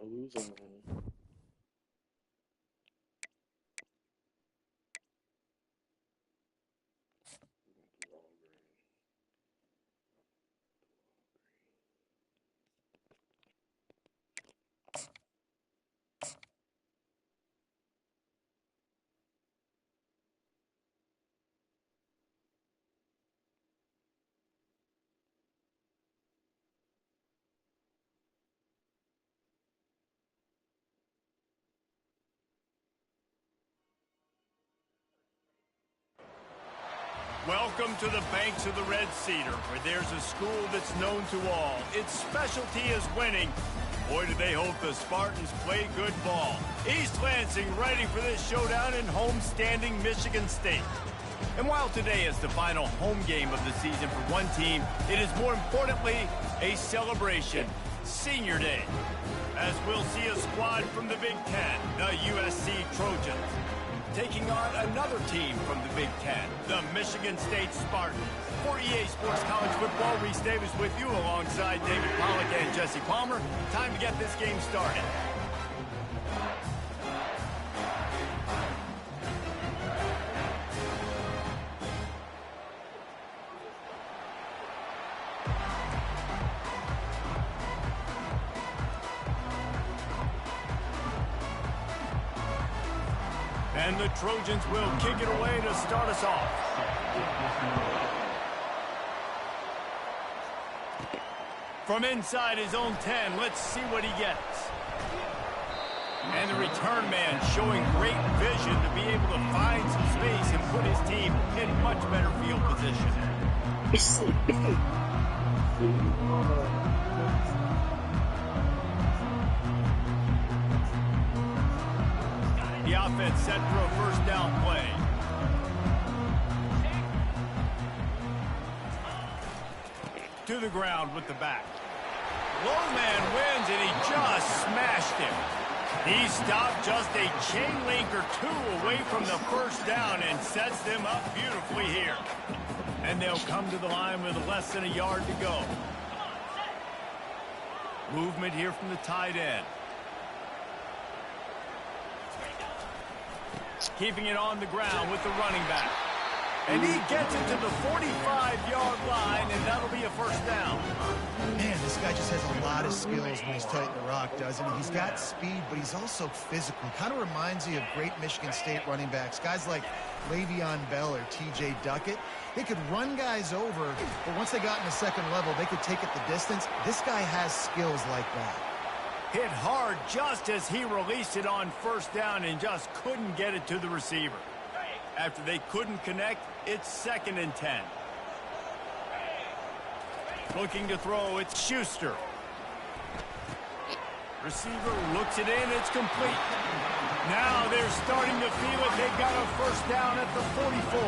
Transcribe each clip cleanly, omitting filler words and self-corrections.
lose on. Welcome to the banks of the Red Cedar, where there's a school that's known to all. Its specialty is winning. Boy, do they hope the Spartans play good ball. East Lansing ready for this showdown in home-standing Michigan State. And while today is the final home game of the season for one team, it is more importantly a celebration, Senior Day, as we'll see a squad from the Big Ten, the USC Trojans, taking on another team from the Big Ten, the Michigan State Spartans. For EA Sports College Football, Reese Davis with you alongside David Pollack and Jesse Palmer. Time to get this game started. And the Trojans will kick it away to start us off. From inside his own 10, let's see what he gets. And the return man showing great vision to be able to find some space and put his team in much better field position. The offense set for a first down play. To the ground with the back. Low man wins, and he just smashed him. He stopped just a chain link or two away from the first down and sets them up beautifully here. And they'll come to the line with less than a yard to go. Movement here from the tight end. Keeping it on the ground with the running back. And he gets it to the 45-yard line, and that'll be a first down. Man, this guy just has a lot of skills when he's toting the rock, doesn't he? He's got speed, but he's also physical. Kind of reminds me of great Michigan State running backs. Guys like Le'Veon Bell or T.J. Duckett. They could run guys over, but once they got in the second level, they could take it the distance. This guy has skills like that. Hit hard just as he released it on first down and just couldn't get it to the receiver. After they couldn't connect, it's 2nd and 10. Looking to throw, it's Schuster. Receiver looks it in, it's complete. Now they're starting to feel it. They've got a first down at the 44.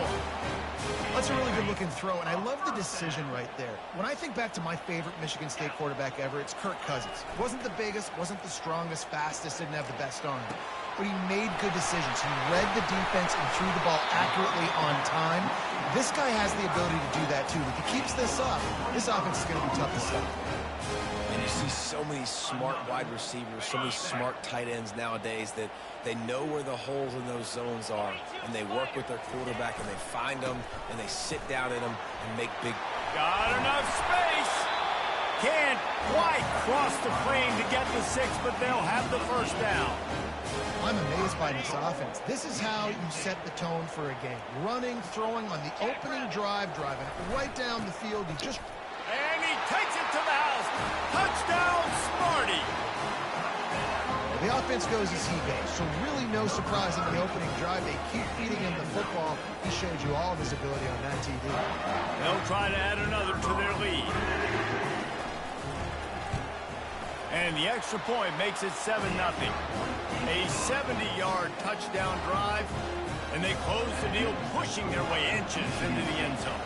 That's a really good-looking throw, and I love the decision right there. When I think back to my favorite Michigan State quarterback ever, it's Kirk Cousins. Wasn't the biggest, wasn't the strongest, fastest, didn't have the best arm. But he made good decisions. He read the defense and threw the ball accurately on time. This guy has the ability to do that, too. If he keeps this up, this offense is going to be tough to stop. And you see so many smart wide receivers, so many smart tight ends nowadays that they know where the holes in those zones are, and they work with their quarterback, and they find them, and they sit down in them and make big. Got enough space. Can't quite cross the plane to get the 6, but they'll have the first down. I'm amazed by this offense. This is how you set the tone for a game. Running, throwing on the opening drive, driving right down the field. You just... And he takes it to the house. Touchdown, Smarty. The offense goes as he goes, so really no surprise in the opening drive. They keep feeding him the football. He showed you all of his ability on that TV. They'll try to add another to their lead. And the extra point makes it 7-0. A 70-yard touchdown drive, and they close the deal, pushing their way inches into the end zone.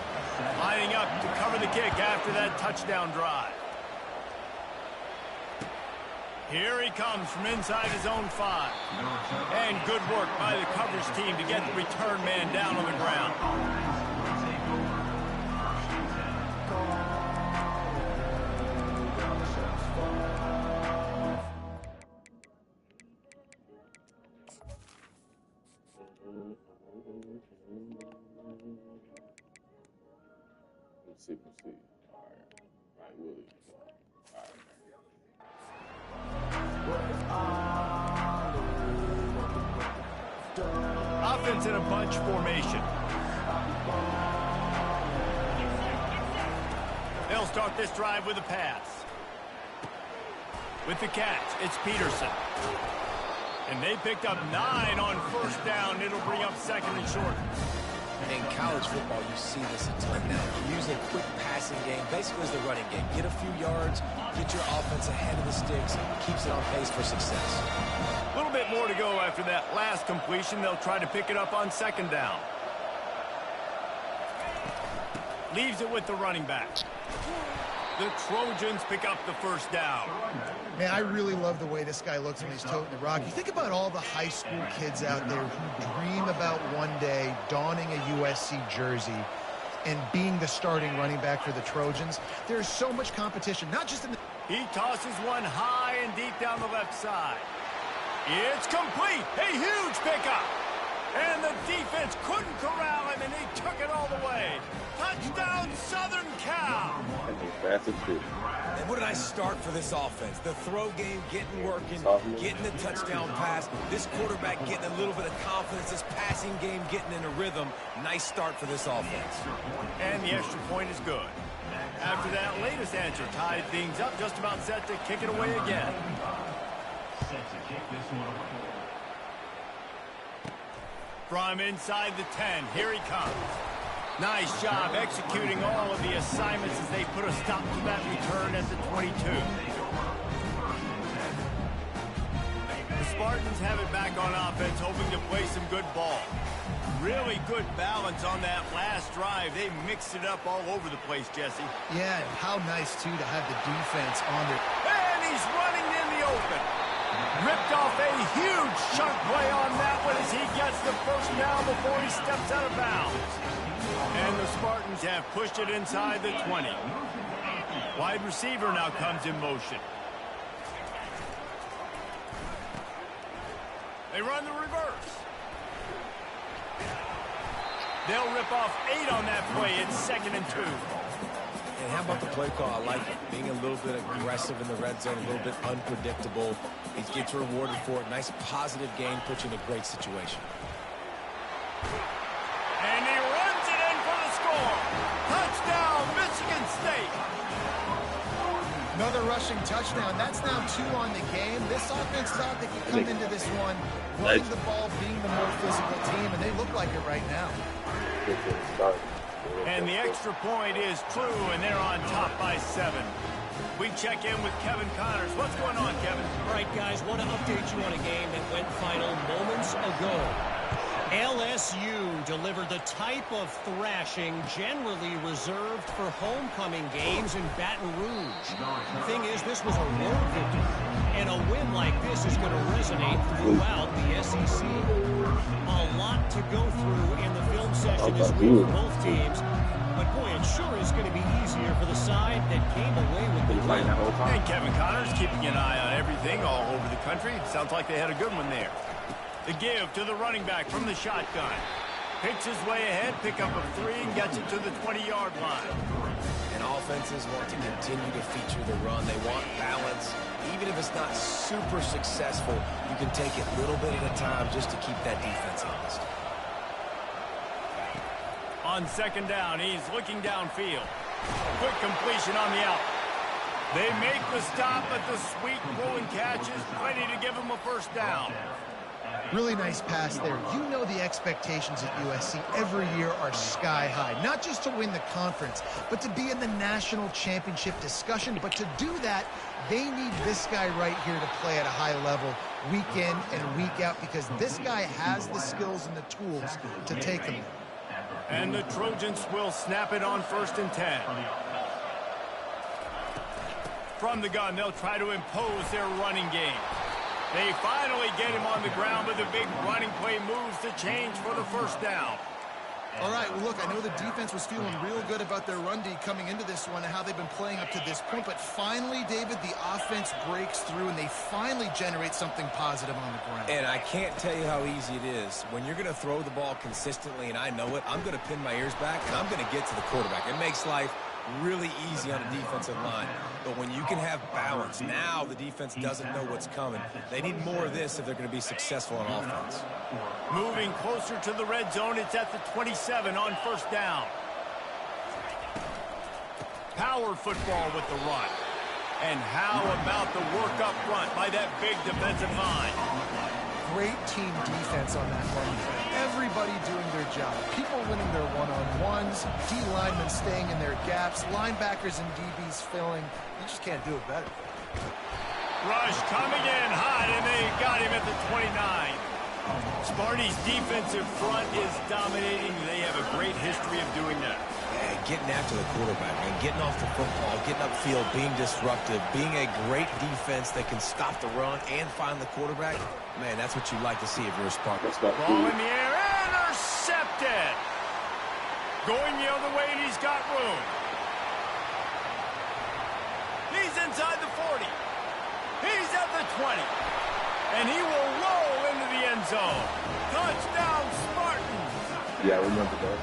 Lining up to cover the kick after that touchdown drive. Here he comes from inside his own 5. And good work by the coverage team to get the return man down on the ground. Super C. All right, Willie. Offense in a bunch formation. They'll start this drive with a pass. With the catch, it's Peterson. And they picked up 9 on first down. It'll bring up second and short. In college football, you see this a ton now. You're using a quick passing game, basically as the running game. Get a few yards, get your offense ahead of the sticks, keeps it on pace for success. A little bit more to go after that last completion. They'll try to pick it up on second down. Leaves it with the running back. The Trojans pick up the first down. Man, I really love the way this guy looks when he's toting the rock. You think about all the high school kids out there who dream about one day donning a USC jersey and being the starting running back for the Trojans. There's so much competition, not just in the... He tosses one high and deep down the left side. It's complete. A huge pickup. And the defense couldn't corral him, and he took it all the way. Touchdown, Southern Cal. And what a nice start for this offense. The throw game getting working, getting the touchdown pass. This quarterback getting a little bit of confidence. This passing game getting in a rhythm. Nice start for this offense. And the extra point is good. After that latest answer tied things up, just about set to kick it away again. From inside the 10, here he comes. Nice job executing all of the assignments as they put a stop to that return at the 22. The Spartans have it back on offense, hoping to play some good ball. Really good balance on that last drive. They mixed it up all over the place, Jesse. Yeah, and how nice, too, to have the defense on their... And he's running in the open. Ripped off a huge chunk play on that one as he gets the first down before he steps out of bounds. And the Spartans have pushed it inside the 20. Wide receiver now comes in motion. They run the reverse. They'll rip off 8 on that play. It's 2nd and 2. And how about the play call? I like it. Being a little bit aggressive in the red zone, a little bit unpredictable. He gets rewarded for it. Nice positive game, puts you in a great situation. And he runs it in for the score. Touchdown, Michigan State. Another rushing touchdown. That's now 2 on the game. This offense thought they could come into this one running the ball, being the more physical team, and they look like it right now. And the extra point is true, and they're on top by 7. We check in with Kevin Connors. What's going on, Kevin? All right, guys, want to update you on a game that went final moments ago. LSU delivered the type of thrashing generally reserved for homecoming games in Baton Rouge. The thing is, this was a road victory, and a win like this is going to resonate throughout the SEC. A lot to go through in the film session this week for both teams, but boy, it sure is going to be easier for the side that came away with the win. And Kevin Connors keeping an eye on everything all over the country. Sounds like they had a good one there. The give to the running back from the shotgun. Picks his way ahead, pick up of 3, and gets it to the 20-yard line. And offenses want to continue to feature the run. They want balance. Even if it's not super successful, you can take it a little bit at a time just to keep that defense honest. On 2nd down, he's looking downfield. Quick completion on the out. They make the stop, but the sweet rolling catch is plenty to give him a first down. Really nice pass there. You know the expectations at USC every year are sky high. Not just to win the conference, but to be in the national championship discussion. But to do that, they need this guy right here to play at a high level week in and week out, because this guy has the skills and the tools to take them. And the Trojans will snap it on 1st and 10. From the gun, they'll try to impose their running game. They finally get him on the ground, but the big running play moves the change for the first down. All right, well, look, I know the defense was feeling real good about their run D coming into this one and how they've been playing up to this point, but finally, David, the offense breaks through and they finally generate something positive on the ground. And I can't tell you how easy it is. When you're going to throw the ball consistently, and I know it, I'm going to pin my ears back and I'm going to get to the quarterback. It makes life really easy on the defensive line. But when you can have balance, now the defense doesn't know what's coming. They need more of this if they're going to be successful on offense. Moving closer to the red zone, it's at the 27 on first down. Power football with the run. And how about the work up front by that big defensive line? Great team defense on that run. Everybody doing their job. People winning their one-on-ones, D-linemen staying in their gaps, linebackers and DBs filling. You just can't do it better. Rush coming in hot, and they got him at the 29. Sparty's defensive front is dominating. They have a great history of doing that. Getting after the quarterback, man, getting off the football, getting upfield, being disruptive, being a great defense that can stop the run and find the quarterback. Man, that's what you like to see if you're a Spartan. Ball in the air, intercepted. Going the other way, and he's got room. He's inside the 40. He's at the 20. And he will roll into the end zone. Touchdown, Spartans. Yeah, I remember that.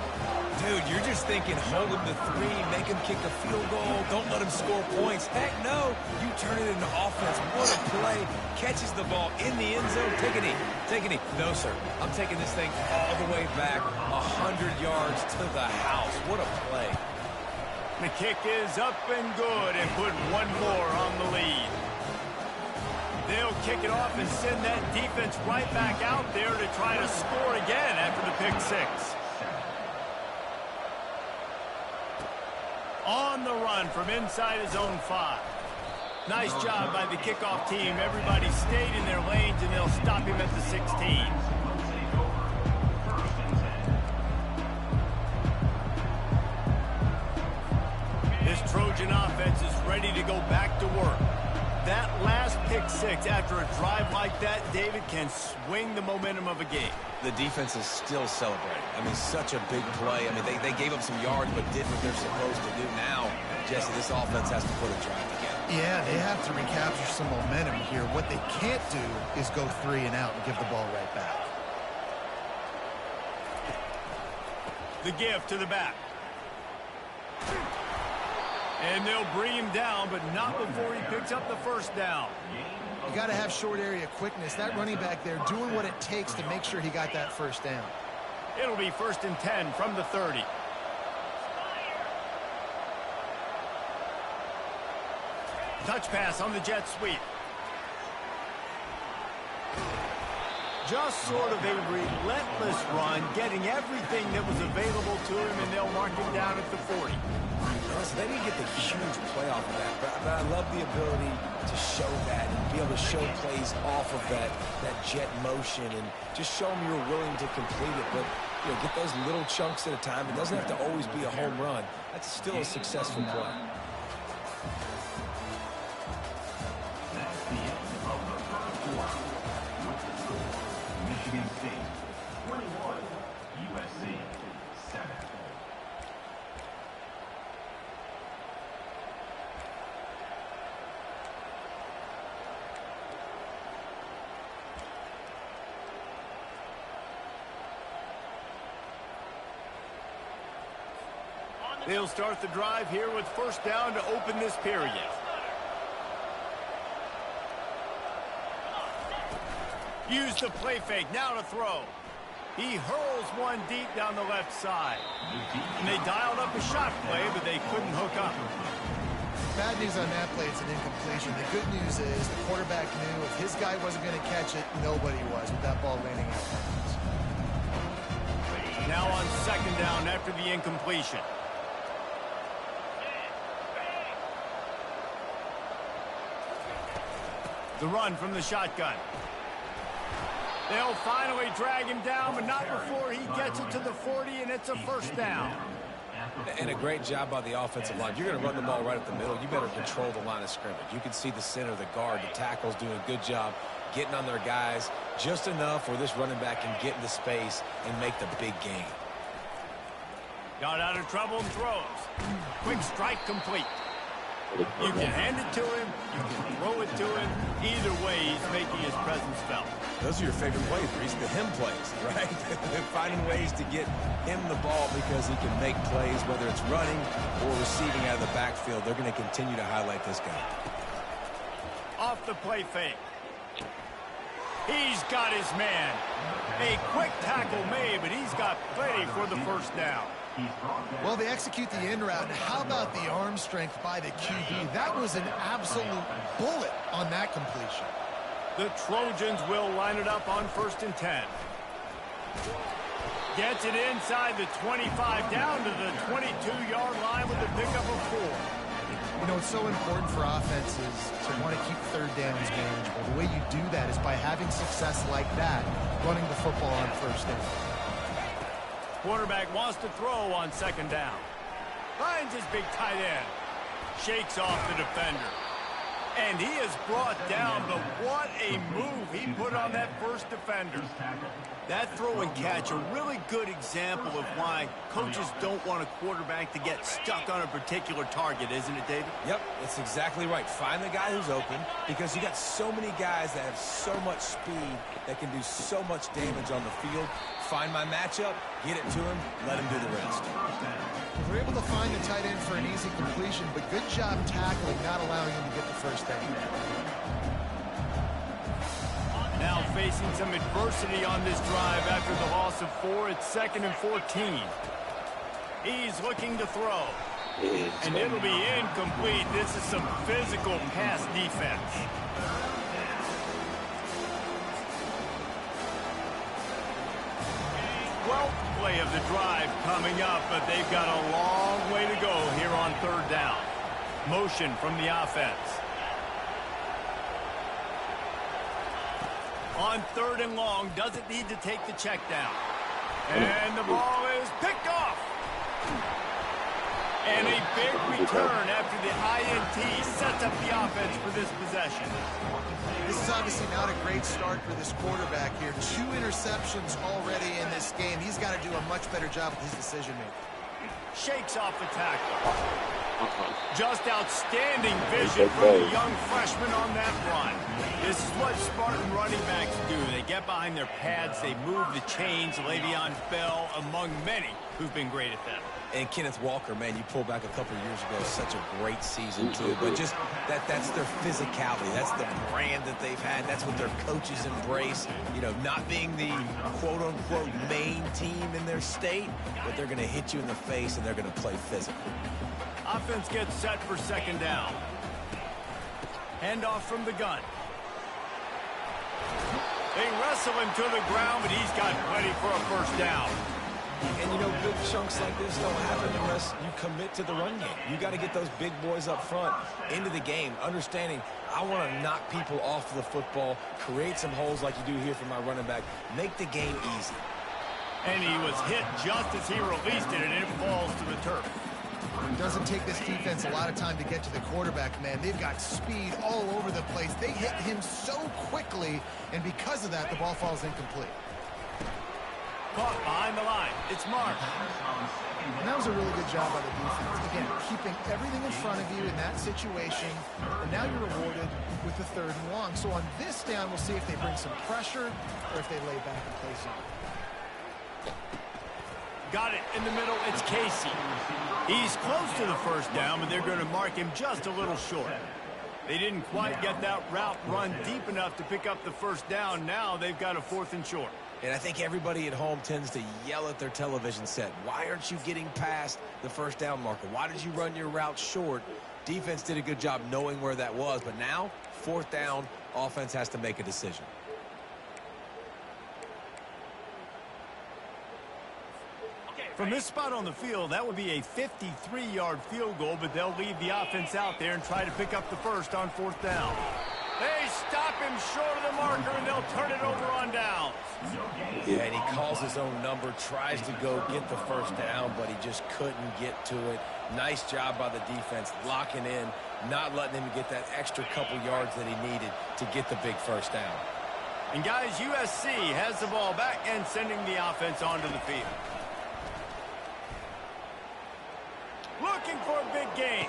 Dude, you're just thinking, hold him to 3, make him kick a field goal, don't let him score points. Heck no, you turn it into offense. What a play. Catches the ball in the end zone. Take a knee. Take a knee. No, sir. I'm taking this thing all the way back 100 yards to the house. What a play. The kick is up and good and put one more on the lead. They'll kick it off and send that defense right back out there to try to score again after the pick 6. On the run from inside his own 5. Nice job by the kickoff team. Everybody stayed in their lanes, and they'll stop him at the 16. This Trojan offense is ready to go back to work. That last pick 6 after a drive like that, David, can swing the momentum of a game. The defense is still celebrating. I mean, such a big play. I mean, they gave up some yards but did what they're supposed to do. Now, Jesse, this offense has to put a drive together. Yeah, they have to recapture some momentum here. What they can't do is go 3 and out and give the ball right back. The give to the back. And they'll bring him down, but not before he picks up the first down. You got to have short area quickness. That running back there doing what it takes to make sure he got that first down. It'll be 1st and 10 from the 30. Touch pass on the jet sweep. Just sort of a relentless run, getting everything that was available to him, and they'll mark him down at the 40. Listen, they didn't get the huge play off of that, but I love the ability to show that and be able to show plays off of that jet motion and just show them you're willing to complete it. But, you know, get those little chunks at a time. It doesn't have to always be a home run. That's still a successful play. Michigan State, 21, USC, 7. They'll start the drive here with first down to open this period. Use the play fake, now to throw. He hurls one deep down the left side. And they dialed up a shot play, but they couldn't hook up. Bad news on that play, it's an incompletion. The good news is the quarterback knew if his guy wasn't going to catch it, nobody was with that ball landing out. Now on second down after the incompletion. The run from the shotgun. They'll finally drag him down, but not before he gets it to the 40, and it's a first down. And a great job by the offensive line. You're going to run the ball right up the middle. You better control the line of scrimmage. You can see the center, the guard, the tackle's doing a good job getting on their guys just enough where this running back can get into space and make the big game. Got out of trouble and throws. Quick strike complete. You can hand it to him, you can throw it to him. Either way, he's making his presence felt. Those are your favorite plays, Reese, the him plays, right? Finding ways to get him the ball because he can make plays, whether it's running or receiving out of the backfield. They're going to continue to highlight this guy. Off the play fake. He's got his man. A quick tackle made, but he's got plenty for the first down. Well, they execute the in route. How about the arm strength by the QB? That was an absolute bullet on that completion. The Trojans will line it up on 1st and 10. Gets it inside the 25, down to the 22-yard line with the pickup of 4. You know, it's so important for offenses to want to keep third downs manageable. The way you do that is by having success like that, running the football on 1st down. Quarterback wants to throw on 2nd down. Finds his big tight end. Shakes off the defender. And he is brought down, but what a move he put on that first defender. That throw and catch, a really good example of why coaches don't want a quarterback to get stuck on a particular target, isn't it, David? Yep, that's exactly right. Find the guy who's open because you got so many guys that have so much speed that can do so much damage on the field. Find my matchup, get it to him, let him do the rest. We're able to find the tight end for an easy completion, but good job tackling, not allowing him to get the first down. Now facing some adversity on this drive after the loss of 4. It's 2nd and 14. He's looking to throw. And it'll be incomplete. This is some physical pass defense. Well, play of the drive coming up, but they've got a long way to go here on 3rd down. Motion from the offense. On 3rd and long, doesn't need to take the check down. And the ball is picked off. And a big return after the INT sets up the offense for this possession. This is obviously not a great start for this quarterback here. 2 interceptions already in this game. He's got to do a much better job with his decision-making. Shakes off the tackle. Just outstanding vision from the young freshman on that run. This is what Spartan running backs do. They get behind their pads, they move the chains. Le'Veon Bell among many who've been great at that. And Kenneth Walker, man, you pull back a couple of years ago, such a great season too. But just that's their physicality. That's the brand that they've had. That's what their coaches embrace. You know, not being the quote-unquote main team in their state, but they're going to hit you in the face and they're going to play physical. Offense gets set for 2nd down. Handoff from the gun. They wrestle him to the ground, but he's got plenty for a 1st down. And, you know, big chunks like this don't happen unless you commit to the run game. You got to get those big boys up front into the game, understanding I want to knock people off the football, create some holes like you do here for my running back, make the game easy. And he was hit just as he released it, and it falls to the turf. It doesn't take this defense a lot of time to get to the quarterback, man. They've got speed all over the place. They hit him so quickly, and because of that, the ball falls incomplete. Caught behind the line. It's Mark. And that was a really good job by the defense. Again, keeping everything in front of you in that situation, and now you're rewarded with the 3rd and long. So on this down, we'll see if they bring some pressure or if they lay back and play zone. Got it in the middle. It's Casey. He's close to the 1st down, but they're going to mark him just a little short. They didn't quite get that route run deep enough to pick up the 1st down. Now they've got a 4th and short. And I think everybody at home tends to yell at their television set. Why aren't you getting past the 1st down marker? Why did you run your route short? Defense did a good job knowing where that was. But now, 4th down, offense has to make a decision. From this spot on the field, that would be a 53-yard field goal, but they'll leave the offense out there and try to pick up the 1st on 4th down. They stop him short of the marker, and they'll turn it over on downs. Yeah, and he calls his own number, tries to go get the 1st down, but he just couldn't get to it. Nice job by the defense, locking in, not letting him get that extra couple yards that he needed to get the big 1st down. And guys, USC has the ball back and sending the offense onto the field. Looking for a big gain.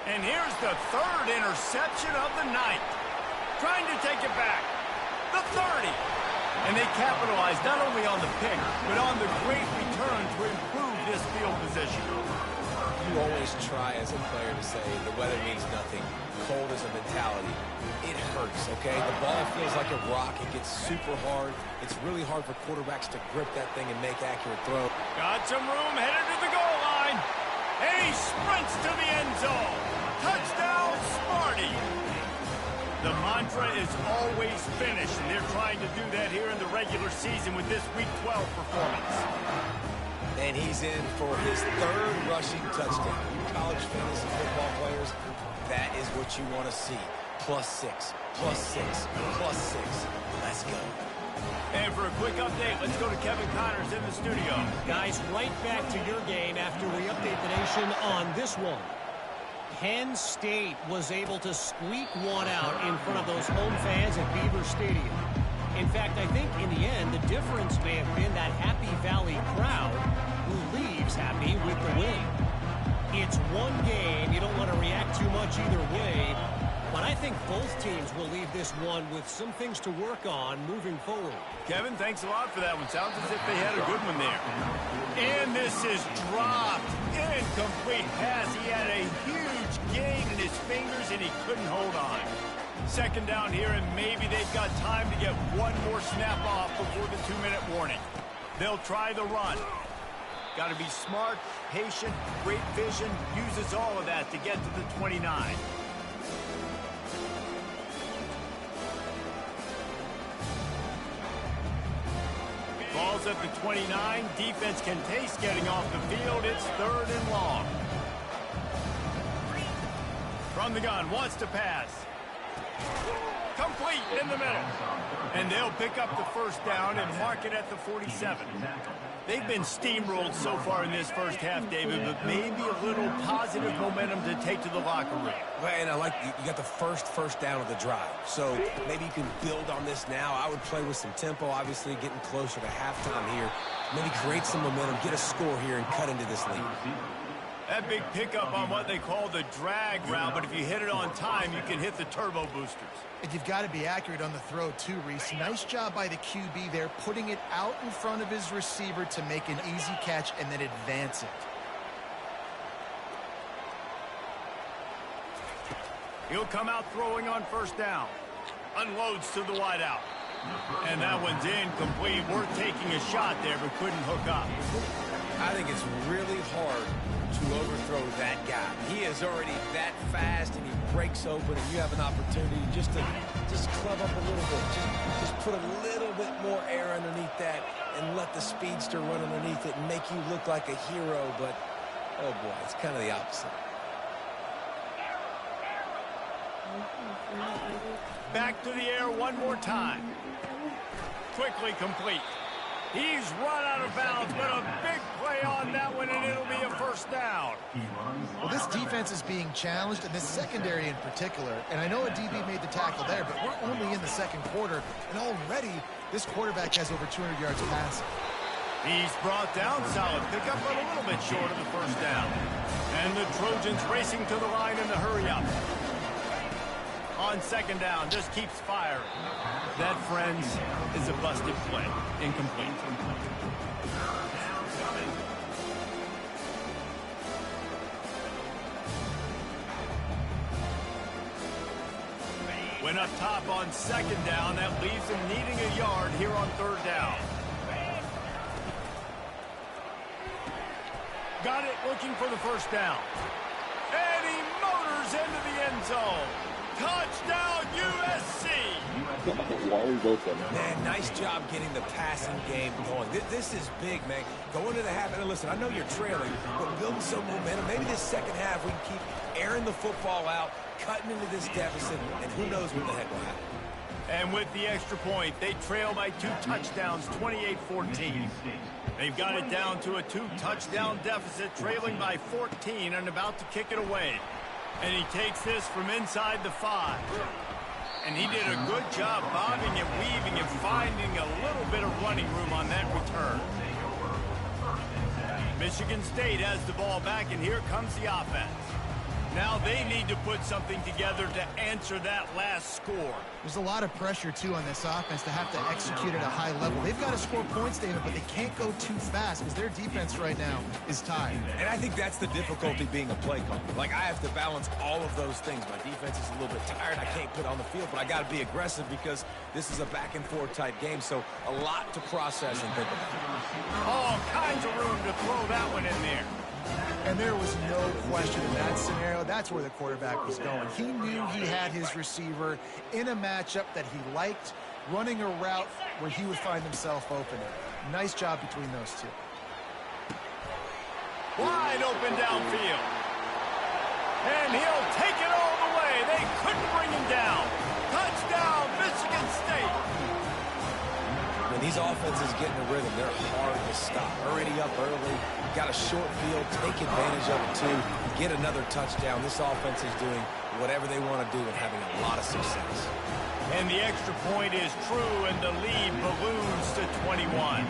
And here's the third interception of the night. Trying to take it back. The 30. And they capitalized not only on the pick, but on the great return to improve this field position. You always try as a player to say the weather means nothing. Cold is a mentality. It hurts, okay? The ball feels like a rock. It gets super hard. It's really hard for quarterbacks to grip that thing and make accurate throws. Got some room, headed to the goal line. And he sprints to the end zone. Touchdown, Sparty. The mantra is always finish, and they're trying to do that here in the regular season with this Week 12 performance. And he's in for his third rushing touchdown. You college fantasy football players, that is what you want to see. +6, +6, +6. Let's go. And for a quick update, let's go to Kevin Connors in the studio. Guys, right back to your game after we update the nation on this one. Penn State was able to squeak one out in front of those home fans at Beaver Stadium. In fact, I think in the end, the difference may have been that Happy Valley crowd who leaves happy with the win. It's one game. You don't want to react too much either way. But I think both teams will leave this one with some things to work on moving forward. Kevin, thanks a lot for that one. Sounds as if they had a good one there. And this is dropped. Incomplete pass. He had a huge gain in his fingers, and he couldn't hold on. Second down here, and maybe they've got time to get one more snap off before the 2-minute warning. They'll try the run. Got to be smart, patient, great vision. Uses all of that to get to the 29. Ball's at the 29. Defense can taste getting off the field. It's 3rd and long. From the gun, wants to pass. Complete in the middle. And they'll pick up the first down and mark it at the 47. They've been steamrolled so far in this first half, David, but maybe a little positive momentum to take to the locker room. Well, and I like you got the first down of the drive. So maybe you can build on this now. I would play with some tempo, obviously getting closer to halftime here. Maybe create some momentum, get a score here, and cut into this lead. That big pickup on what they call the drag route, but if you hit it on time, you can hit the turbo boosters. And you've got to be accurate on the throw, too, Reese. Nice job by the QB there, putting it out in front of his receiver to make an easy catch and then advance it. He'll come out throwing on first down. Unloads to the wideout. And that one's incomplete. Worth taking a shot there, but couldn't hook up. I think it's really hard to overthrow that guy. He is already that fast, and he breaks open, and you have an opportunity just to club up a little bit. Just put a little bit more air underneath that and let the speedster run underneath it and make you look like a hero, but, oh boy, it's kind of the opposite. Back to the air one more time. Quickly complete. He's run out of bounds, but a big play on that one, and it'll be a first down. Well, this defense is being challenged, and this secondary in particular. And I know a DB made the tackle there, but we're only in the second quarter, and already this quarterback has over 200 yards passing. He's brought down. Solid pickup, but a little bit short of the first down. And the Trojans racing to the line in the hurry-up. On second down, just keeps firing. That, friends, is a busted play. Incomplete. Went up top on second down. That leaves him needing a yard here on third down. Got it, looking for the first down. And he motors into the end zone. Touchdown, USC! Man, nice job getting the passing game going. This is big, man. Go into the half, and listen, I know you're trailing, but building some momentum. Maybe this second half we can keep airing the football out, cutting into this deficit, and who knows what the heck will happen. And with the extra point, they trail by 2 touchdowns, 28-14. They've got it down to a 2-touchdown deficit, trailing by 14 and about to kick it away. And he takes this from inside the 5. And he did a good job bobbing and weaving and finding a little bit of running room on that return. Michigan State has the ball back, and here comes the offense. Now they need to put something together to answer that last score. There's a lot of pressure, too, on this offense to have to execute at a high level. They've got to score points, David, but they can't go too fast because their defense right now is tired. And I think that's the difficulty being a play caller. Like, I have to balance all of those things. My defense is a little bit tired. I can't put on the field, but I got to be aggressive because this is a back-and-forth type game, so a lot to process and think about. All kinds of room to throw that one in there. And there was no question in that scenario. That's where the quarterback was going. He knew he had his receiver in a matchup that he liked, running a route where he would find himself open. Nice job between those two. Wide open downfield. And he'll take it all the way. They couldn't bring him down. Touchdown, Michigan State. When these offenses get in a rhythm, they're hard to stop. Already up early, got a short field, take advantage of it too, get another touchdown. This offense is doing whatever they want to do and having a lot of success. And the extra point is true, and the lead balloons to 21.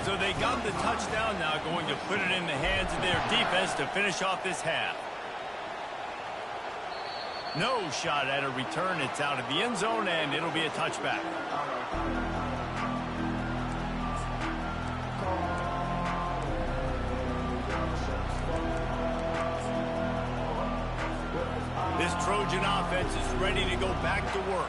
So they got the touchdown, now going to put it in the hands of their defense to finish off this half. No shot at a return. It's out of the end zone, and it'll be a touchback. This Trojan offense is ready to go back to work.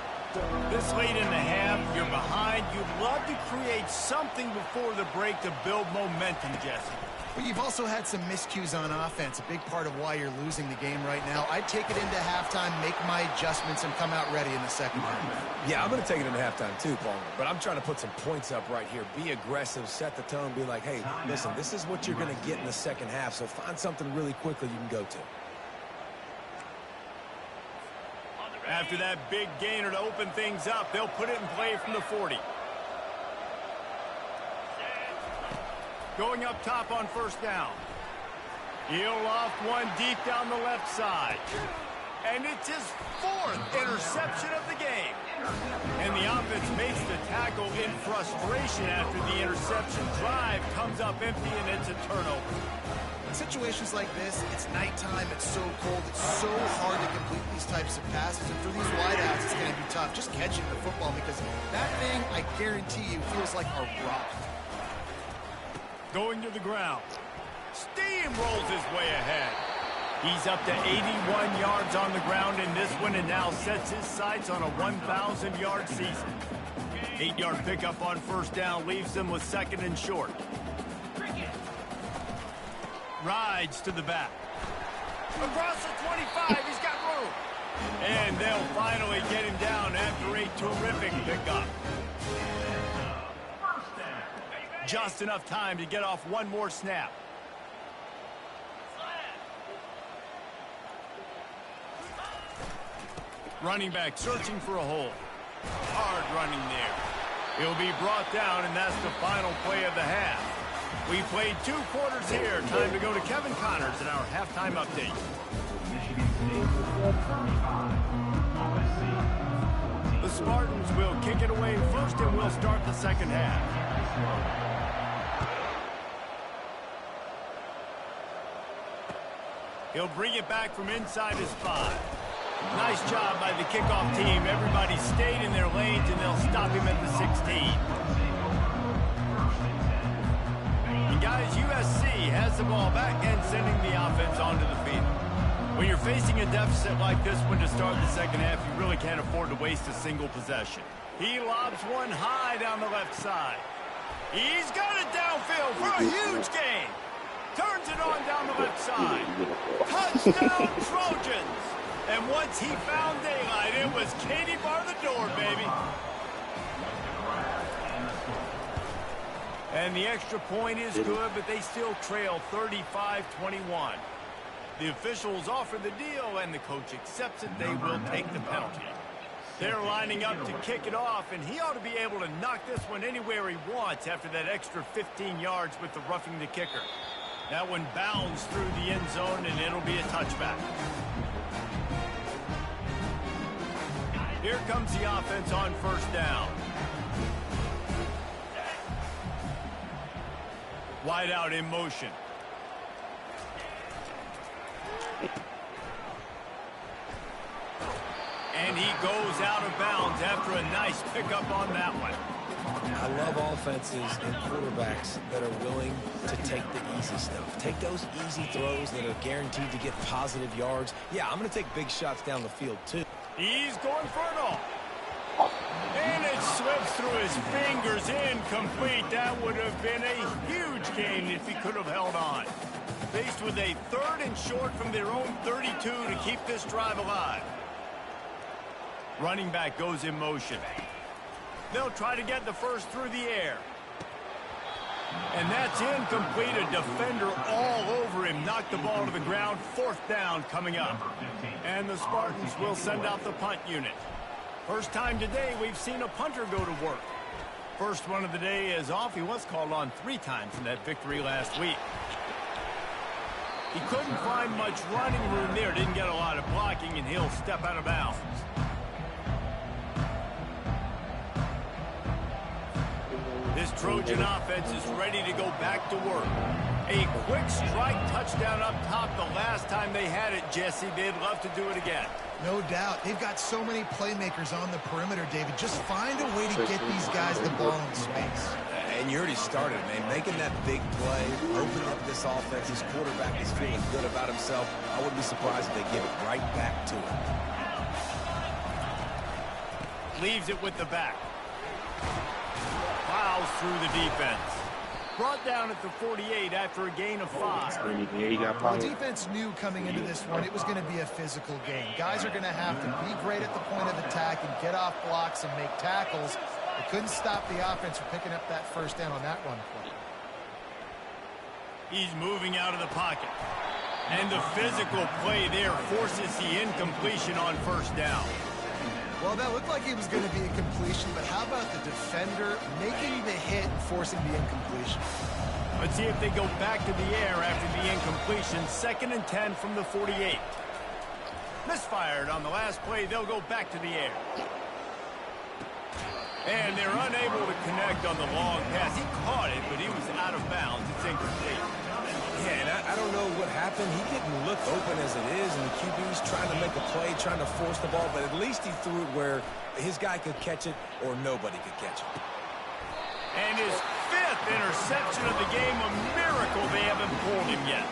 This late in the half, you're behind. You'd love to create something before the break to build momentum, Jesse. But you've also had some miscues on offense, a big part of why you're losing the game right now. I'd take it into halftime, make my adjustments, and come out ready in the second half. Yeah, I'm going to take it into halftime too, Paul. But I'm trying to put some points up right here. Be aggressive, set the tone, be like, hey, listen, this is what you're going to get in the second half, so find something really quickly you can go to. After that big gainer to open things up, they'll put it in play from the 40. Going up top on first down. He'll loft one deep down the left side. And it's his fourth interception of the game. And the offense makes the tackle in frustration after the interception. Drive comes up empty, and it's a turnover. In situations like this, it's nighttime, it's so cold, it's so hard to complete these types of passes. And for these wideouts, it's going to be tough just catching the football because that thing, I guarantee you, feels like a rock. Going to the ground. Steamrolls his way ahead. He's up to 81 yards on the ground in this one and now sets his sights on a 1,000-yard season. 8-yard pickup on first down leaves them with second and short. Rides to the back. Across the 25, he's got room. And they'll finally get him down after a terrific pickup. Just enough time to get off one more snap. Running back searching for a hole. Hard running there. He'll be brought down, and that's the final play of the half. We played 2 quarters here. Time to go to Kevin Connors in our halftime update. Michigan State 35, USC 14. The Spartans will kick it away first, and we'll start the second half. He'll bring it back from inside his 5. Nice job by the kickoff team. Everybody stayed in their lanes, and they'll stop him at the 16. And guys, USC has the ball back and sending the offense onto the field. When you're facing a deficit like this one to start the second half, you really can't afford to waste a single possession. He lobs one high down the left side. He's got it downfield for a huge gain. Turns it on down the left side. Touchdown, Trojans. And once he found daylight, it was Katie bar the door, baby. And the extra point is good, but they still trail 35-21. The officials offer the deal, and the coach accepts it. They will take the penalty. They're lining up to kick it off, and he ought to be able to knock this one anywhere he wants after that extra 15 yards with the roughing the kicker. That one bounds through the end zone, and it'll be a touchback. Here comes the offense on first down. Wide out in motion. And he goes out of bounds after a nice pickup on that one. I love offenses and quarterbacks that are willing to take the easy stuff. Take those easy throws that are guaranteed to get positive yards. Yeah, I'm going to take big shots down the field, too. He's going for it all. And it slips through his fingers, incomplete. That would have been a huge gain if he could have held on. Faced with a 3rd and short from their own 32 to keep this drive alive. Running back goes in motion. They'll try to get the first through the air. And that's incomplete. A defender all over him. Knocked the ball to the ground. 4th down coming up. And the Spartans will send out the punt unit. First time today we've seen a punter go to work. First one of the day is off. He was called on 3 times in that victory last week. He couldn't find much running room there. Didn't get a lot of blocking, and he'll step out of bounds. This Trojan offense is ready to go back to work. A quick strike touchdown up top the last time they had it, Jesse. They'd love to do it again. No doubt. They've got so many playmakers on the perimeter, David. Just find a way to get these guys the ball in space. And you already started, man. Making that big play, opening up this offense. This quarterback is feeling good about himself. I wouldn't be surprised if they give it right back to him. Leaves it with the back. Plows through the defense. Brought down at the 48 after a gain of 5. The defense knew coming into this one it was going to be a physical game. Guys are going to have to be great at the point of attack and get off blocks and make tackles. They couldn't stop the offense from picking up that first down on that run play. He's moving out of the pocket. And the physical play there forces the incompletion on first down. Well, that looked like it was going to be a completion, but how about the defender making the hit and forcing the incompletion? Let's see if they go back to the air after the incompletion. 2nd and 10 from the 48. Misfired on the last play. They'll go back to the air. And they're unable to connect on the long pass. He caught it, but he was out of bounds. It's incomplete. Yeah, and I don't know what happened. He didn't look open as it is, and the QB's trying to make a play, trying to force the ball, but at least he threw it where his guy could catch it or nobody could catch it. And his 5th interception of the game, a miracle they haven't pulled him yet.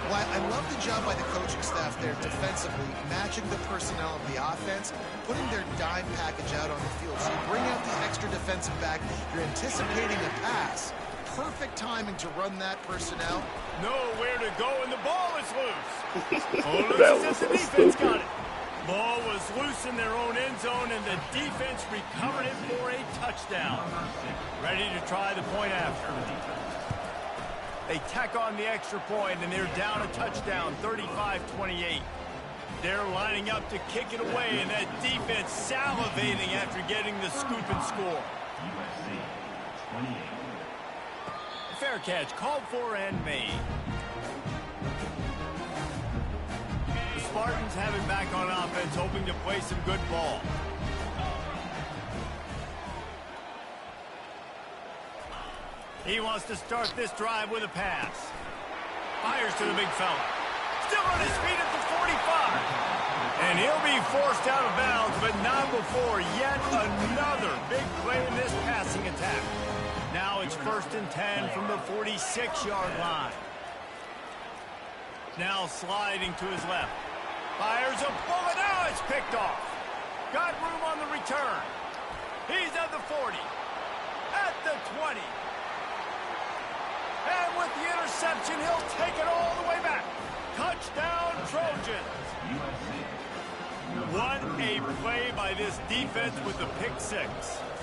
Well, I love the job by the coaching staff there defensively, matching the personnel of the offense, putting their dime package out on the field. So you bring out the extra defensive back, you're anticipating a pass. Perfect timing to run that personnel. Nowhere to go, and the ball is loose. Loose as the defense got it. Ball was loose in their own end zone, and the defense recovered it for a touchdown. Ready to try the point after. They tack on the extra point, and they're down a touchdown, 35-28. They're lining up to kick it away, and that defense salivating after getting the scoop and score. USC 28. Fair catch called for and made. The Spartans have it back on offense, hoping to play some good ball. He wants to start this drive with a pass. Fires to the big fella. Still on his feet at the 45. And he'll be forced out of bounds, but not before yet another big play in this passing attack. Now it's 1st and 10 from the 46-yard line. Now sliding to his left. Fires a bullet. Now it's picked off. Got room on the return. He's at the 40. At the 20. And with the interception, he'll take it all the way back. Touchdown, Trojans. What a play by this defense with the pick 6.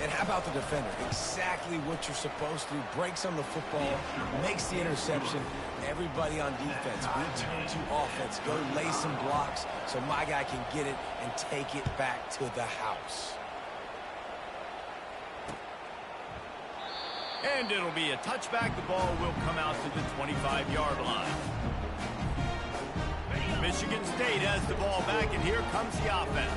And how about the defender? Exactly what you're supposed to do. Breaks on the football, makes the interception. Everybody on defense, return to offense. Go lay some blocks so my guy can get it and take it back to the house. And it'll be a touchback. The ball will come out to the 25-yard line. Michigan State has the ball back, and here comes the offense.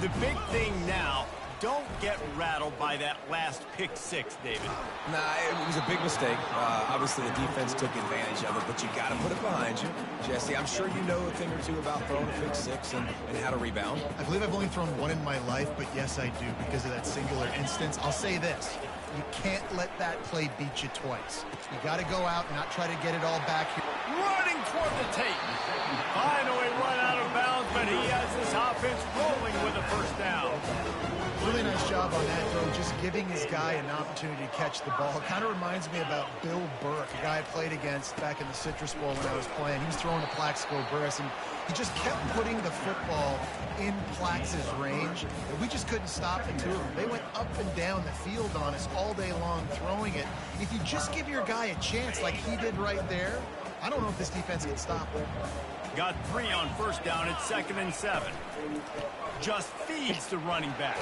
The big thing now, don't get rattled by that last pick six, David. Nah, it was a big mistake. Obviously, the defense took advantage of it, but you got to put it behind you. Jesse, I'm sure you know a thing or two about throwing a pick six and how to rebound. I believe I've only thrown one in my life, but yes, I do because of that singular instance. I'll say this. You can't let that play beat you twice. You got to go out and not try to get it all back here. Running toward the tape. Finally run out of bounds, but he has this offense rolling with a first down. Really nice job on that throw, just giving his guy an opportunity to catch the ball. It kind of reminds me about Bill Burke, a guy I played against back in the Citrus Bowl when I was playing. He was throwing to Plaxico Burress, and he just kept putting the football in Plax's range, and we just couldn't stop the two of them. They went up and down the field on us all day long throwing it. If you just give your guy a chance like he did right there, I don't know if this defense can stop him. Got 3 on first down. It's 2nd and 7. Just feeds the running back.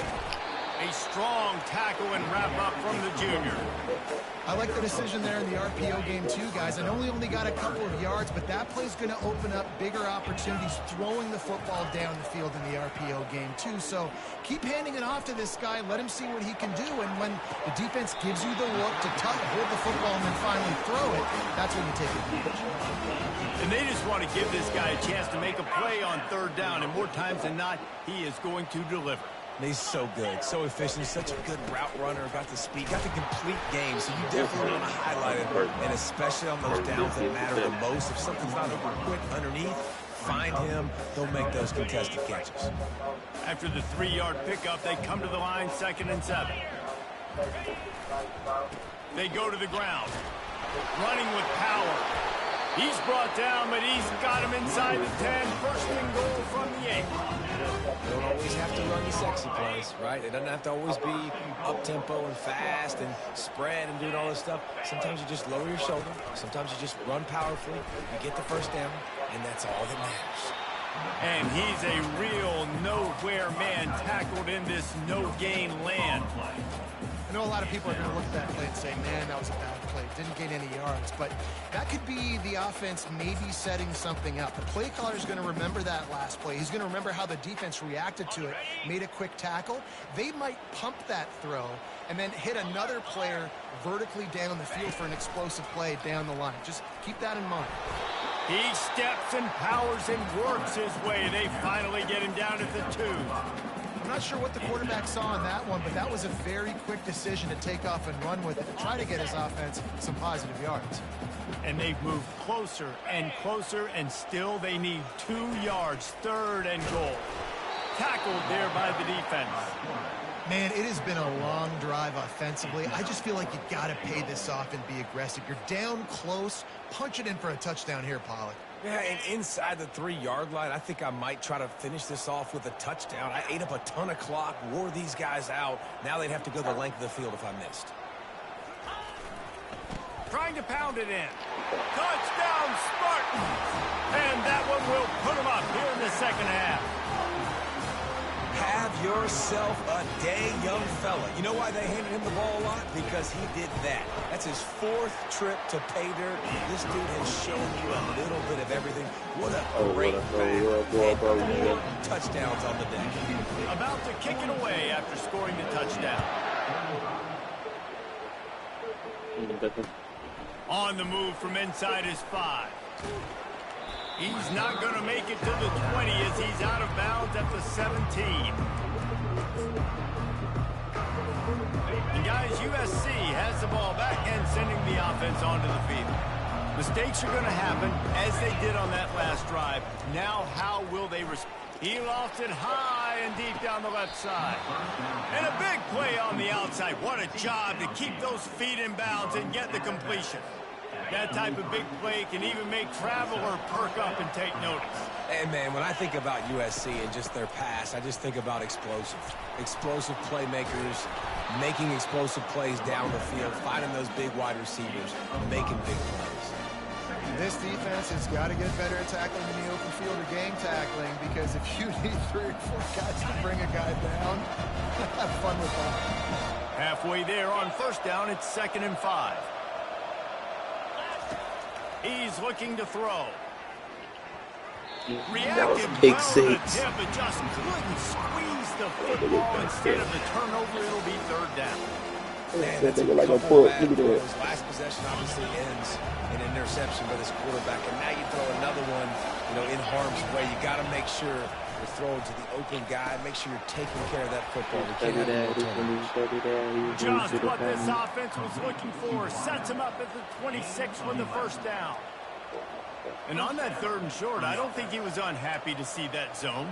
A strong tackle and wrap up from the junior. I like the decision there in the RPO game too, guys. I know we only got a couple of yards, but that play's going to open up bigger opportunities throwing the football down the field in the RPO game too. So keep handing it off to this guy. Let him see what he can do. And when the defense gives you the look to hold the football and then finally throw it, that's when you take advantage. And they just want to give this guy a chance to make a play on 3rd down. And more times than not, he is going to deliver. He's so good, so efficient, such a good route runner, got the speed, got the complete game, so you definitely want to highlight it, and especially on those downs that matter the most. If something's not over quick underneath, find him, don't make those contested catches. After the 3-yard pickup, they come to the line, 2nd and 7. They go to the ground, running with power. He's brought down, but he's got him inside the 10, 1st and goal from the 8. You don't always have to run the sexy plays, right? It doesn't have to always be up-tempo and fast and spread and doing all this stuff. Sometimes you just lower your shoulder. Sometimes you just run powerfully. You get the first down, and that's all that matters. And he's a real nowhere man tackled in this no-gain land. I know a lot of people are going to look at that play and say, man, that was a bad play. Didn't gain any yards. But that could be the offense maybe setting something up. The play caller is going to remember that last play. He's going to remember how the defense reacted to it, made a quick tackle. They might pump that throw and then hit another player vertically down the field for an explosive play down the line. Just keep that in mind. He steps and powers and works his way. They finally get him down at the 2. I'm not sure what the quarterback saw on that one, but that was a very quick decision to take off and run with it to try to get his offense some positive yards. And they've moved closer and closer, and still they need 2 yards, 3rd and goal. Tackled there by the defense. Man, it has been a long drive offensively. I just feel like you got to pay this off and be aggressive. You're down close. Punch it in for a touchdown here, Pollock. Yeah, and inside the 3-yard line, I think I might try to finish this off with a touchdown. I ate up a ton of clock, wore these guys out. Now they'd have to go the length of the field if I missed. Trying to pound it in. Touchdown, Spartans! And that one will put them up here in the 2nd half. Have yourself a day, young fella. You know why they handed him the ball a lot? Because he did that. That's his 4th trip to pay dirt. This dude has shown you a little bit of everything. What a great back. 4 touchdowns on the day. About to kick it away after scoring the touchdown. On the move from inside his 5. He's not going to make it to the 20 as he's out of bounds at the 17. And guys, USC has the ball back and sending the offense onto the field. Mistakes are going to happen as they did on that last drive. Now how will they respond? He lost it high and deep down the left side. And a big play on the outside. What a job to keep those feet in bounds and get the completion. That type of big play can even make Traveler perk up and take notice. And, man, when I think about USC and just their pass, I just think about explosive. Explosive playmakers, making explosive plays down the field, finding those big wide receivers, making big plays. This defense has got to get better at tackling in the open field or gang tackling, because if you need 3 or 4 guys to bring a guy down, have fun with that. Halfway there on first down, it's 2nd and 5. He's looking to throw. That was Reacted a big well to the 6. tip, but just couldn't squeeze the football. Instead of the turnover, it'll be third down. Man, That that's a nigga like a couple book. bad Look at that. throws. Last possession obviously ends in an interception by this quarterback, and now you throw another one, in harm's way. You got to make sure you're throwing to the open guy. Make sure you're taking care of that football. We can't have any more turnovers. Just what this offense was looking for. Sets him up at the 26 with the first down. And on that 3rd and short, I don't think he was unhappy to see that zone.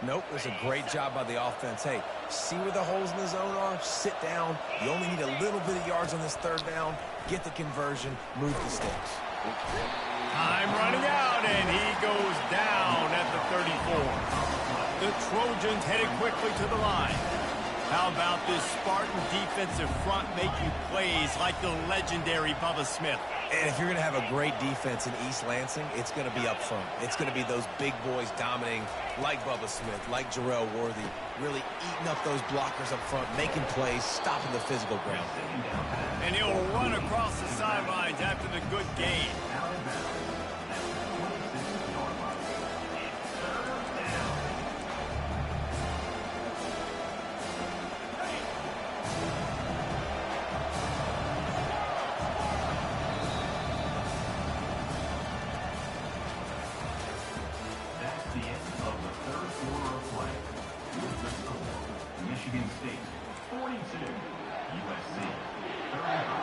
Nope, it was a great job by the offense. Hey, see where the holes in the zone are? Sit down. You only need a little bit of yards on this 3rd down. Get the conversion. Move the sticks. Time running out, and he goes down at the 34. The Trojans headed quickly to the line. How about this Spartan defensive front making plays like the legendary Bubba Smith? And if you're going to have a great defense in East Lansing, it's going to be up front. It's going to be those big boys dominating like Bubba Smith, like Jarrell Worthy, really eating up those blockers up front, making plays, stopping the physical ground. And he'll run across the sidelines after the good gain. Michigan State, 42, USC, 35.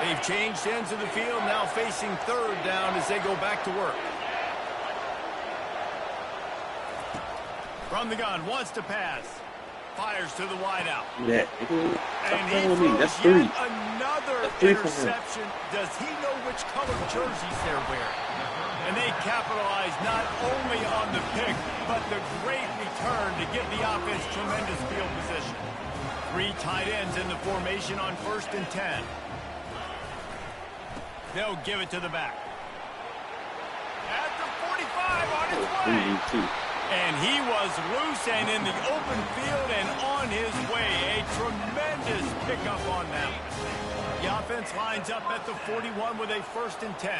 They've changed ends of the field, now facing 3rd down as they go back to work. From the gun, wants to pass. Fires to the wideout. That. And he throws That's 3. yet another That's 3 for him. interception. Does he know which color jerseys they're wearing? And they capitalize not only on the pick, but the great return to give the offense tremendous field position. 3 tight ends in the formation on 1st and 10. They'll give it to the back. At the 45 on his way. And he was loose and in the open field and on his way. A tremendous pickup on them. The offense lines up at the 41 with a 1st and 10.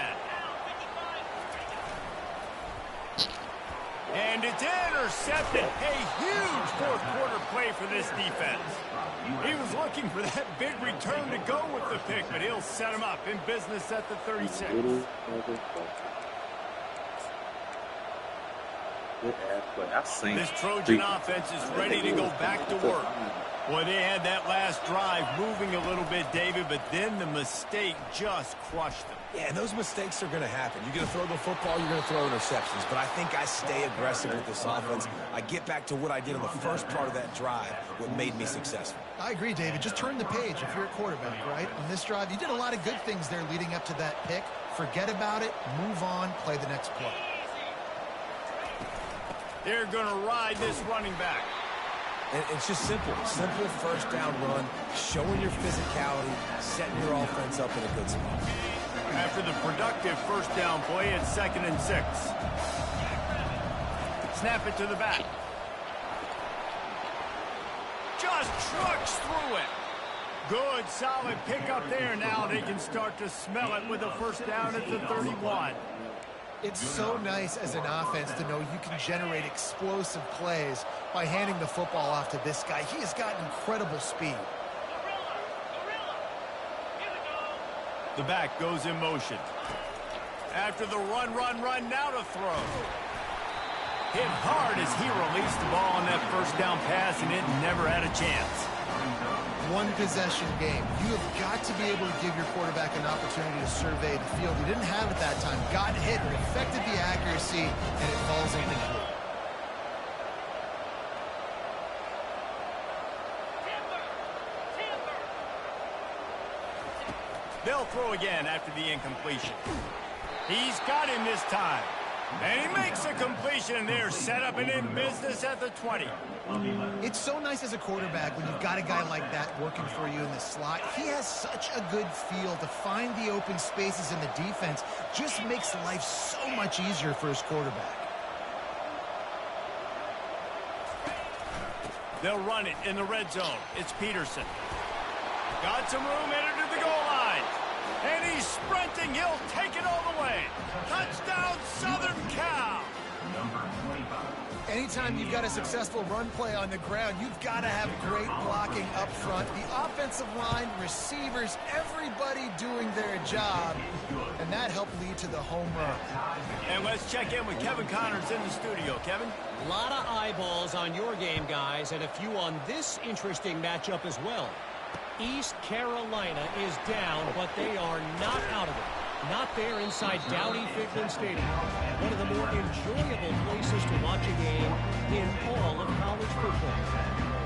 And it's intercepted. A huge 4th quarter play for this defense. He was looking for that big return to go with the pick, but he'll set him up in business at the 36. This Trojan offense is ready to go back to work. Boy, they had that last drive moving a little bit, David, but then the mistake just crushed them. Yeah, and those mistakes are going to happen. You're going to throw the football, you're going to throw interceptions. But I think I stay aggressive with this offense. I get back to what I did in the first part of that drive, what made me successful. I agree, David. Just turn the page if you're a quarterback, right? On this drive, you did a lot of good things there leading up to that pick. Forget about it, move on, play the next play. They're going to ride this running back. And it's just simple 1st down run, showing your physicality, setting your offense up in a good spot. After the productive 1st down play, it's 2nd and 6. Snap it to the back. Just trucks through it. Good, solid pickup there. Now they can start to smell it with a 1st down at the 31. It's so nice as an offense to know you can generate explosive plays by handing the football off to this guy. He has got incredible speed. The back goes in motion. After the run, now to throw. Hit hard as he released the ball on that 1st down pass, and it never had a chance. One possession game. You have got to be able to give your quarterback an opportunity to survey the field. He didn't have it that time. Got hit, it affected the accuracy, and it falls incomplete. They'll throw again after the incompletion. He's got him this time. And he makes a completion there, set up and in business at the 20. It's so nice as a quarterback when you've got a guy like that working for you in the slot. He has such a good feel to find the open spaces in the defense. Just makes life so much easier for his quarterback. They'll run it in the red zone. It's Peterson. Got some room, entered to the goal line. And he's sprinting. He'll take it all the way. Touchdown, Southern Cal. Number 25. Anytime you've got a successful run play on the ground, you've got to have great blocking up front. The offensive line, receivers, everybody doing their job. And that helped lead to the home run. And let's check in with Kevin Connors in the studio. Kevin? A lot of eyeballs on your game, guys, and a few on this interesting matchup as well. East Carolina is down, but they are not out of it. Not there inside Downey-Ficklen Stadium. One of the more enjoyable places to watch a game in all of college football.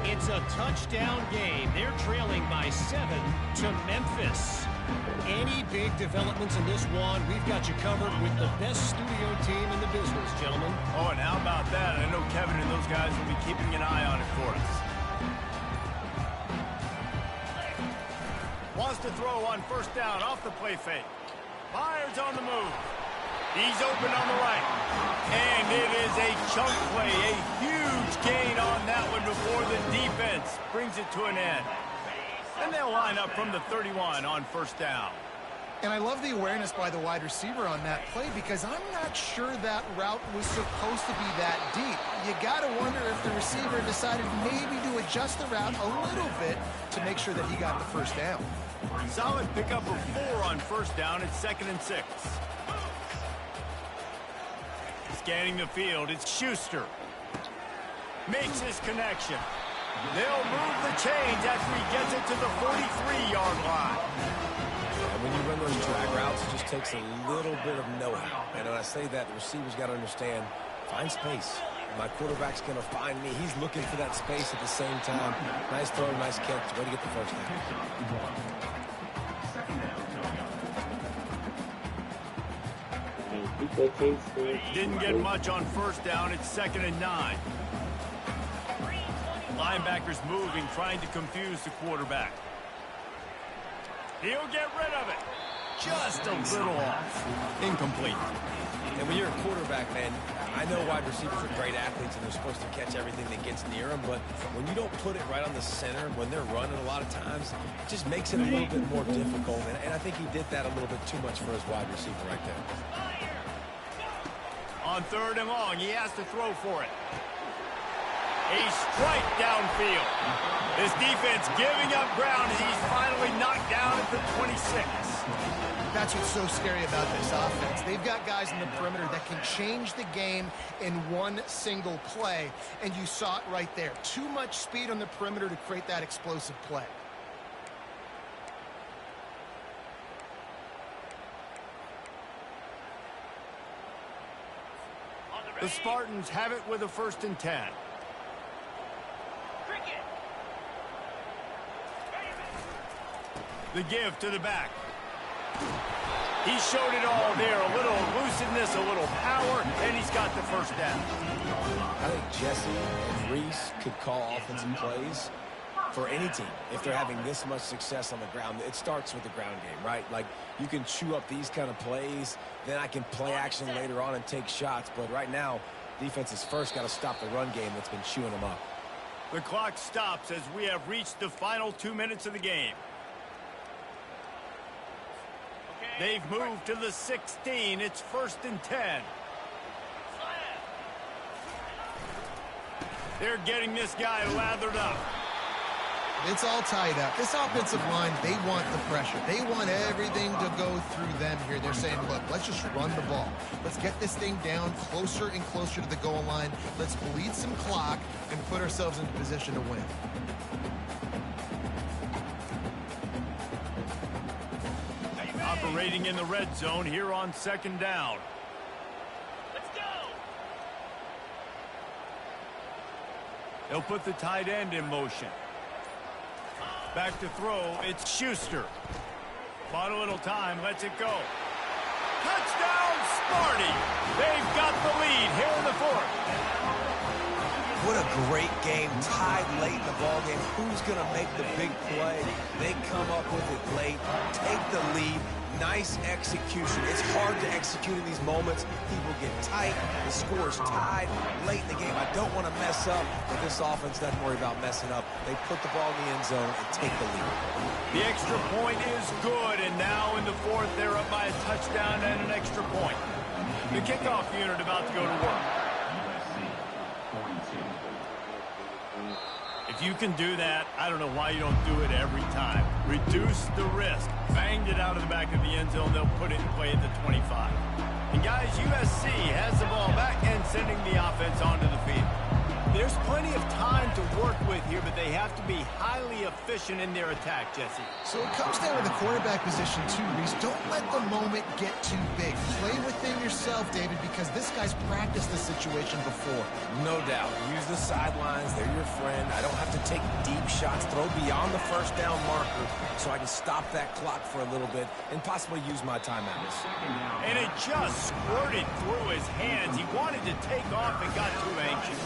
It's a touchdown game. They're trailing by 7 to Memphis. Any big developments in this one, we've got you covered with the best studio team in the business, gentlemen. Oh, and how about that? I know Kevin and those guys will be keeping an eye on it for us. Wants to throw on first down off the play fake. Myers on the move. He's open on the right. And it is a chunk play, a huge gain on that one before the defense brings it to an end. And they'll line up from the 31 on first down. And I love the awareness by the wide receiver on that play because I'm not sure that route was supposed to be that deep. You got to wonder if the receiver decided maybe to adjust the route a little bit to make sure that he got the first down. Solid pickup of 4 on first down. It's 2nd and 6. Scanning the field, it's Schuster. Makes his connection. They'll move the chains after he gets it to the 43-yard line. And when you run those drag routes, it just takes a little bit of know-how. And when I say that, the receiver's got to understand, find space. My quarterback's going to find me. He's looking for that space at the same time. Nice throw, nice catch. Way to get the first down. Didn't get much on first down. It's 2nd and 9. Linebackers moving, trying to confuse the quarterback. He'll get rid of it. Just a little off. Incomplete. And when you're a quarterback, man, I know wide receivers are great athletes and they're supposed to catch everything that gets near them, but when you don't put it right on the center, when they're running a lot of times, it just makes it a little bit more difficult. And I think he did that a little bit too much for his wide receiver right there. On 3rd and long, he has to throw for it. A strike downfield. This defense giving up ground as he's finally knocked down at the 26. That's what's so scary about this offense. They've got guys in the perimeter that can change the game in one single play, and you saw it right there. Too much speed on the perimeter to create that explosive play. The Spartans have it with a 1st and 10. The give to the back. He showed it all there. A little elusiveness, a little power, and he's got the first down. I think Jesse and Reese could call offensive plays for any team if they're having this much success on the ground. It starts with the ground game, right? Like, you can chew up these kind of plays, then I can play action later on and take shots. But right now, defense has first got to stop the run game that's been chewing them up. The clock stops as we have reached the final 2 minutes of the game. They've moved to the 16. It's 1st and 10. They're getting this guy lathered up. It's all tied up. This offensive line, they want the pressure. They want everything to go through them here. They're saying, look, let's just run the ball. Let's get this thing down closer and closer to the goal line. Let's bleed some clock and put ourselves into position to win. Operating in the red zone here on 2nd down. Let's go. They'll put the tight end in motion. Back to throw, it's Schuster. Bought a little time, lets it go. Touchdown, Sparty! They've got the lead here in the 4th. What a great game, tied late in the ball game. Who's going to make the big play? They come up with it late, take the lead. Nice execution. It's hard to execute in these moments. People get tight. The score's tied late in the game. I don't want to mess up, but this offense doesn't worry about messing up. They put the ball in the end zone and take the lead. The extra point is good, and now in the fourth, they're up by a touchdown and an extra point. The kickoff unit about to go to work. USC 42. If you can do that, I don't know why you don't do it every time. Reduce the risk. Banged it out of the back of the end zone. They'll put it in play at the 25. And guys, USC has the ball back and sending the offense onto the field. There's plenty of time to work with here, but they have to be highly efficient in their attack, Jesse. So it comes down to the quarterback position too, Reese. Don't let the moment get too big. Play within yourself, David, because this guy's practiced this situation before. No doubt. Use the sidelines. They're your friend. I don't have to take deep shots, throw beyond the first down marker so I can stop that clock for a little bit and possibly use my timeouts. And it just squirted through his hands. He wanted to take off and got too anxious.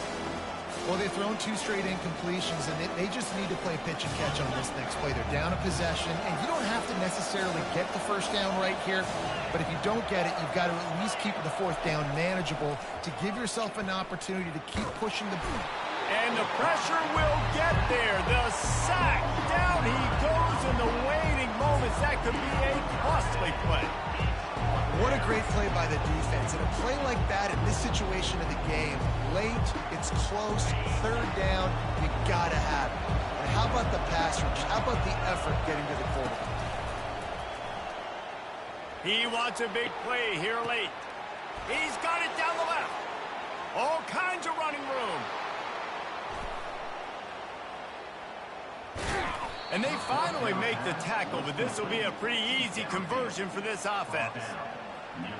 Well, they've thrown 2 straight incompletions, and they just need to play pitch and catch on this next play. They're down a possession, and you don't have to necessarily get the first down right here, but if you don't get it, you've got to at least keep the 4th down manageable to give yourself an opportunity to keep pushing the ball. And the pressure will get there. The sack. Down he goes in the waiting moments. That could be a costly play. What a great play by the defense. And a play like that in this situation of the game, late, it's close, 3rd down, you got to have it. And how about the pass rush? How about the effort getting to the quarterback? He wants a big play here late. He's got it down the left. All kinds of running room. And they finally make the tackle, but this will be a pretty easy conversion for this offense.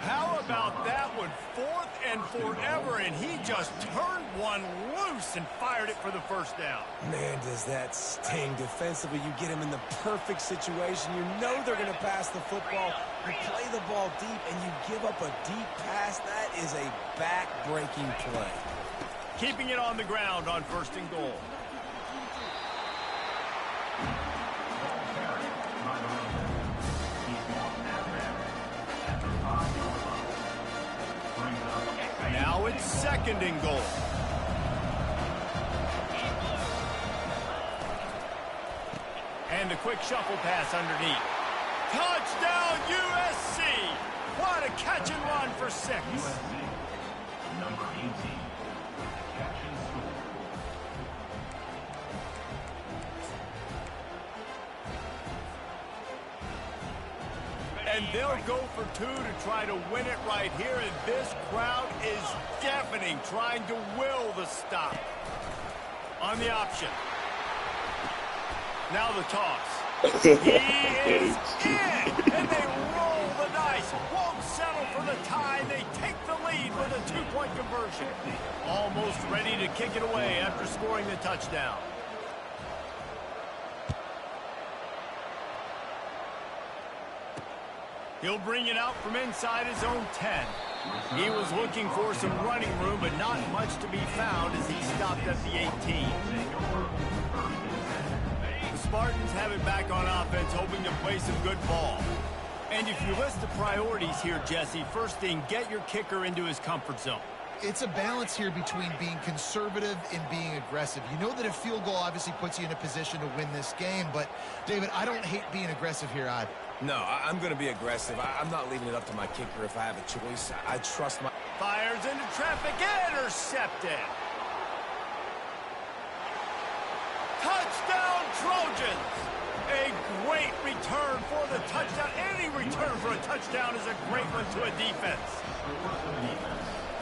How about that one? 4th and forever, and he just turned one loose and fired it for the first down. Man, does that sting. Defensively, you get him in the perfect situation. You know they're going to pass the football. You play the ball deep, and you give up a deep pass. That is a back-breaking play. Keeping it on the ground on 1st and goal. Now it's 2nd and goal. And a quick shuffle pass underneath. Touchdown USC! What a catch and run for 6. USC number 18. Catch and score. And they'll go for 2 to try to win it right here. And this crowd is deafening, trying to will the stop. On the option. Now the toss. He is in! And they roll the dice. Won't settle for the tie. They take the lead with a 2-point conversion. Almost ready to kick it away after scoring the touchdown. He'll bring it out from inside his own 10. He was looking for some running room, but not much to be found as he stopped at the 18. The Spartans have it back on offense, hoping to play some good ball. And if you list the priorities here, Jesse, first thing, get your kicker into his comfort zone. It's a balance here between being conservative and being aggressive. You know that a field goal obviously puts you in a position to win this game, but, David, I don't hate being aggressive here either. No, I'm going to be aggressive. I'm not leaving it up to my kicker if I have a choice. I trust my... Fires into traffic, intercepted. Touchdown Trojans! A great return for the touchdown. Any return for a touchdown is a great one to a defense.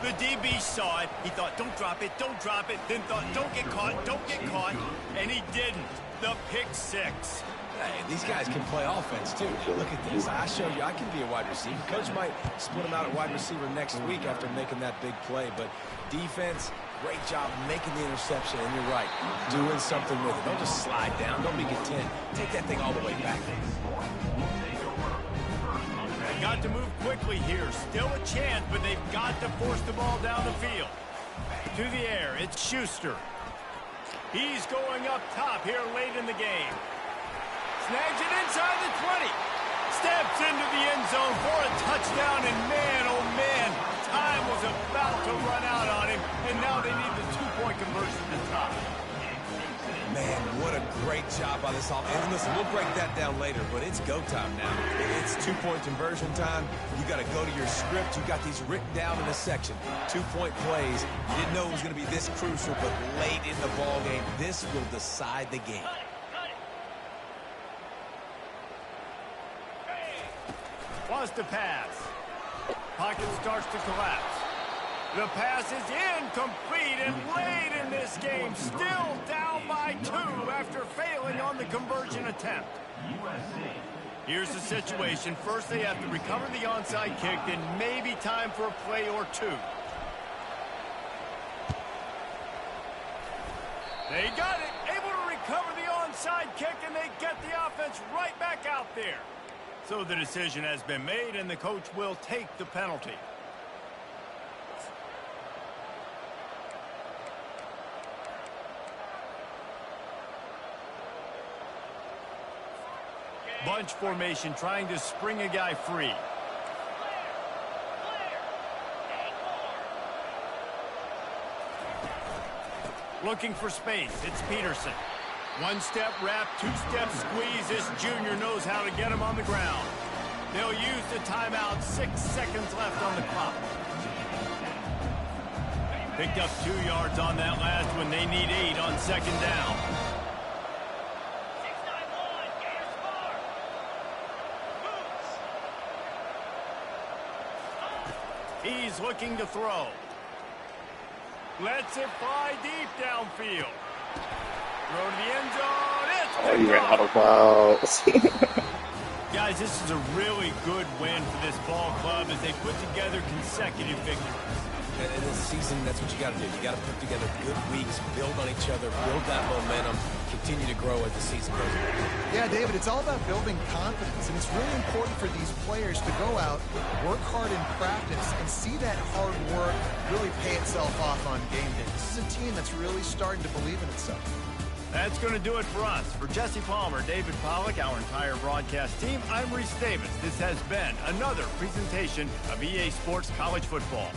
The DB saw it. He thought, don't drop it, then thought, don't get caught, and he didn't. The pick 6. Hey, these guys can play offense, too. Look at this. I show you I can be a wide receiver. Coach might split him out at wide receiver next week after making that big play. But defense, great job making the interception. And you're right, doing something with it. Don't just slide down. Don't be content. Take that thing all the way back. They got to move quickly here. Still a chance, but they've got to force the ball down the field. To the air, it's Schuster. He's going up top here late in the game. Snags it inside the 20. Steps into the end zone for a touchdown, and man, oh man, time was about to run out on him, and now they need the two-point conversion to tie. Man, what a great job by this offense. And listen, we'll break that down later, but it's go time now. It's two-point conversion time. You got to go to your script. You got these written down in a section. Two-point plays. You didn't know it was going to be this crucial, but late in the ball game, this will decide the game. Wants to pass. Pocket starts to collapse. The pass is incomplete, and late in this game, still down by 2 after failing on the conversion attempt. Here's the situation. First, they have to recover the onside kick, then maybe time for a play or two. They got it, able to recover the onside kick, and they get the offense right back out there. So the decision has been made, and the coach will take the penalty. Bunch formation, trying to spring a guy free. Looking for space, it's Peterson. One-step wrap, two-step squeeze. This junior knows how to get him on the ground. They'll use the timeout. 6 seconds left on the clock. Picked up 2 yards on that last one. They need 8 on second down. He's looking to throw. Lets it fly deep downfield. Throw to the end zone. It's Oh, he ran out of bounds. Guys, this is a really good win for this ball club as they put together consecutive victories. And in this season, that's what you got to do. You got to put together good weeks, build on each other, build that momentum, continue to grow as the season goes on. Yeah, David, it's all about building confidence, and it's really important for these players to go out, work hard in practice, and see that hard work really pay itself off on game day. This is a team that's really starting to believe in itself. That's going to do it for us. For Jesse Palmer, David Pollack, our entire broadcast team, I'm Reese Davis. This has been another presentation of EA Sports College Football.